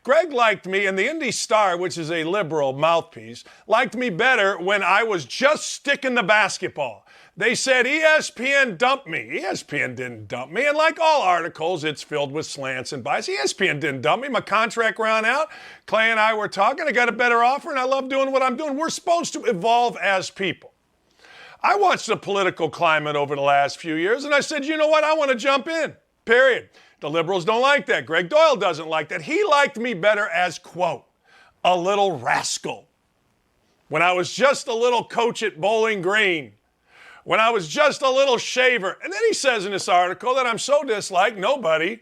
Greg liked me, and the Indy Star, which is a liberal mouthpiece, liked me better when I was just sticking the basketball. They said ESPN dumped me. ESPN didn't dump me. And like all articles, it's filled with slants and bias. ESPN didn't dump me. My contract ran out. Clay and I were talking. I got a better offer, and I love doing what I'm doing. We're supposed to evolve as people. I watched the political climate over the last few years, and I said, you know what? I want to jump in, period. The liberals don't like that. Greg Doyle doesn't like that. He liked me better as, quote, a little rascal. When I was just a little coach at Bowling Green, when I was just a little shaver. And then he says in this article that I'm so disliked, nobody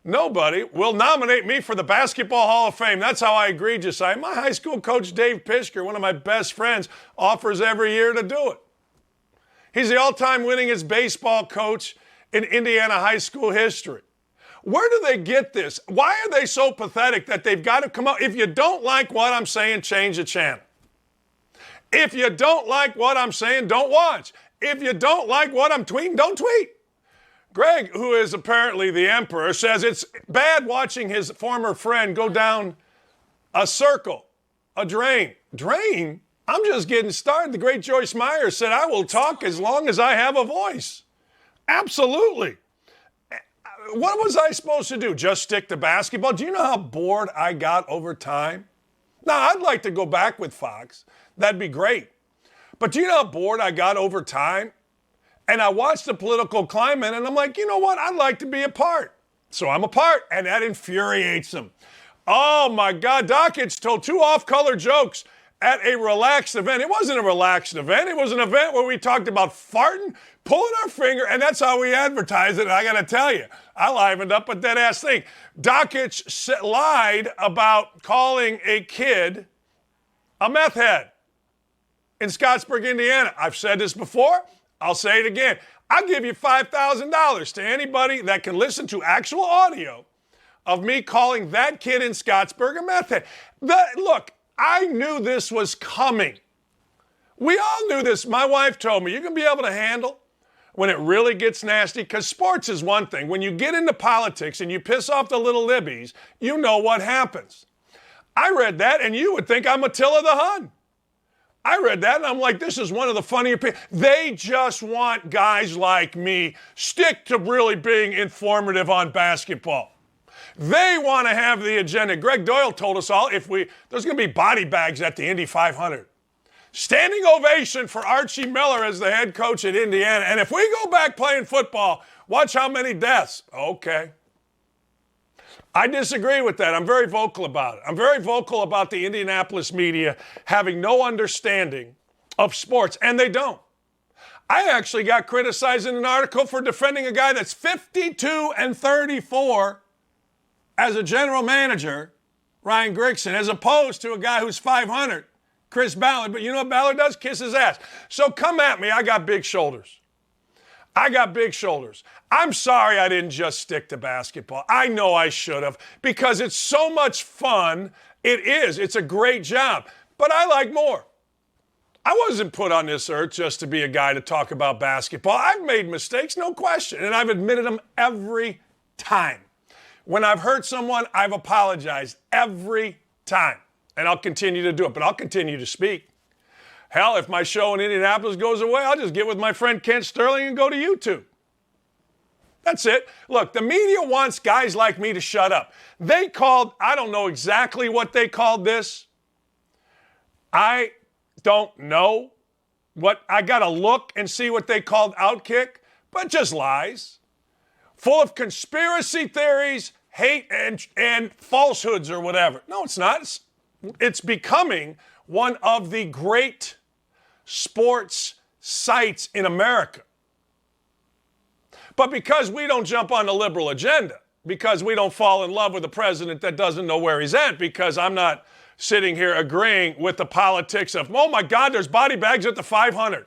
will nominate me for the Basketball Hall of Fame. That's how egregious I am. My high school coach, Dave Pischker, one of my best friends, offers every year to do it. He's the all-time winningest baseball coach in Indiana high school history. Where do they get this? Why are they so pathetic that they've got to come out? If you don't like what I'm saying, change the channel. If you don't like what I'm saying, don't watch. If you don't like what I'm tweeting, don't tweet. Greg, who is apparently the emperor, says it's bad watching his former friend go down a circle, a drain. Drain? I'm just getting started. The great Joyce Meyer said, I will talk as long as I have a voice. Absolutely. What was I supposed to do? Just stick to basketball? Do you know how bored I got over time? Now, I'd like to go back with Fox. That'd be great. But do you know how bored I got over time? And I watched the political climate, and I'm like, you know what? I'd like to be a part. So I'm a part, and that infuriates them. Oh, my God. Dakich told 2 off-color jokes at a relaxed event. It wasn't a relaxed event. It was an event where we talked about farting, pulling our finger, and that's how we advertised it. And I got to tell you, I livened up with that ass thing. Dakich lied about calling a kid a meth head in Scottsburg, Indiana. I've said this before. I'll say it again. I'll give you $5,000 to anybody that can listen to actual audio of me calling that kid in Scottsburg a meth head. Look, I knew this was coming. We all knew this. My wife told me, you can be able to handle when it really gets nasty, because sports is one thing. When you get into politics and you piss off the little libbies, you know what happens. I read that, and you would think I'm Attila the Hun. I read that, and I'm like, this is one of the funnier people. They just want guys like me stick to really being informative on basketball. They want to have the agenda. Greg Doyle told us all, there's going to be body bags at the Indy 500. Standing ovation for Archie Miller as the head coach at Indiana. And if we go back playing football, watch how many deaths. Okay. I disagree with that. I'm very vocal about it. I'm very vocal about the Indianapolis media having no understanding of sports, and they don't. I actually got criticized in an article for defending a guy that's 52-34 as a general manager, Ryan Grigson, as opposed to a guy who's 500, Chris Ballard. But you know what Ballard does? Kiss his ass. So come at me. I got big shoulders. I got big shoulders. I'm sorry I didn't just stick to basketball. I know I should have, because it's so much fun. It is. It's a great job. But I like more. I wasn't put on this earth just to be a guy to talk about basketball. I've made mistakes, no question, and I've admitted them every time. When I've hurt someone, I've apologized every time, and I'll continue to do it, but I'll continue to speak. Hell, if my show in Indianapolis goes away, I'll just get with my friend Kent Sterling and go to YouTube. That's it. Look, the media wants guys like me to shut up. They called, I don't know exactly what they called this. I don't know I got to look and see what they called Outkick, but just lies. Full of conspiracy theories, hate, and falsehoods or whatever. No, it's not. It's becoming one of the great sports sites in America. But because we don't jump on the liberal agenda, because we don't fall in love with a president that doesn't know where he's at, because I'm not sitting here agreeing with the politics of, oh my God, there's body bags at the 500.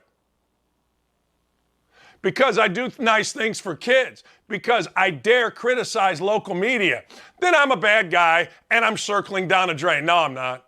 Because I do nice things for kids, because I dare criticize local media, then I'm a bad guy and I'm circling down a drain. No, I'm not.